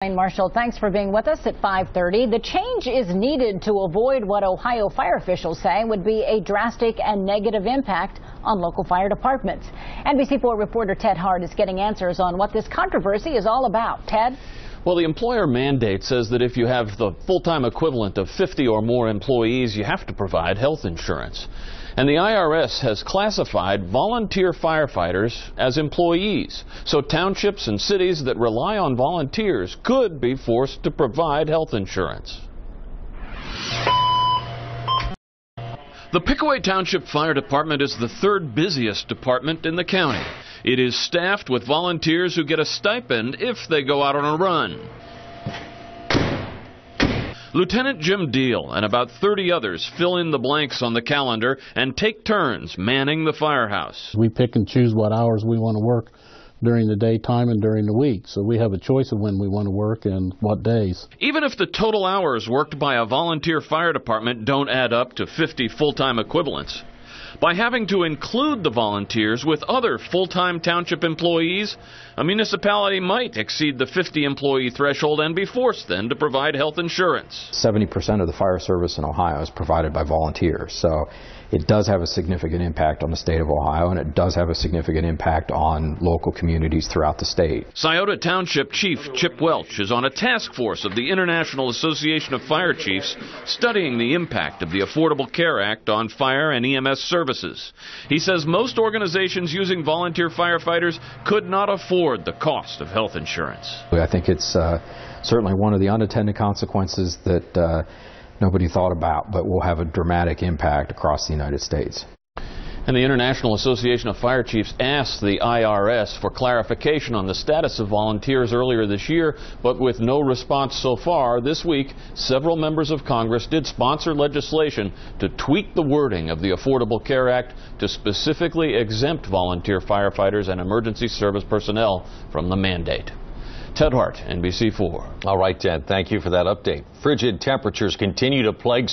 Marshall, thanks for being with us at 5:30. The change is needed to avoid what Ohio fire officials say would be a drastic and negative impact on local fire departments. NBC4 reporter Ted Hart is getting answers on what this controversy is all about. Ted? Well, the employer mandate says that if you have the full-time equivalent of 50 or more employees, you have to provide health insurance. And the IRS has classified volunteer firefighters as employees. So townships and cities that rely on volunteers could be forced to provide health insurance. The Pickaway Township Fire Department is the third busiest department in the county. It is staffed with volunteers who get a stipend if they go out on a run. Lieutenant Jim Deal and about 30 others fill in the blanks on the calendar and take turns manning the firehouse. We pick and choose what hours we want to work during the daytime and during the week, so we have a choice of when we want to work and what days. Even if the total hours worked by a volunteer fire department don't add up to 50 full-time equivalents, by having to include the volunteers with other full-time township employees, a municipality might exceed the 50-employee threshold and be forced then to provide health insurance. 70% of the fire service in Ohio is provided by volunteers, so it does have a significant impact on the state of Ohio, and it does have a significant impact on local communities throughout the state. Scioto Township Chief Chip Welch is on a task force of the International Association of Fire Chiefs studying the impact of the Affordable Care Act on fire and EMS services. He says most organizations using volunteer firefighters could not afford the cost of health insurance. I think it's certainly one of the unintended consequences that nobody thought about, but will have a dramatic impact across the United States. And the International Association of Fire Chiefs asked the IRS for clarification on the status of volunteers earlier this year, but with no response so far. This week, several members of Congress did sponsor legislation to tweak the wording of the Affordable Care Act to specifically exempt volunteer firefighters and emergency service personnel from the mandate. Ted Hart, NBC4. All right, Ted, thank you for that update. Frigid temperatures continue to plague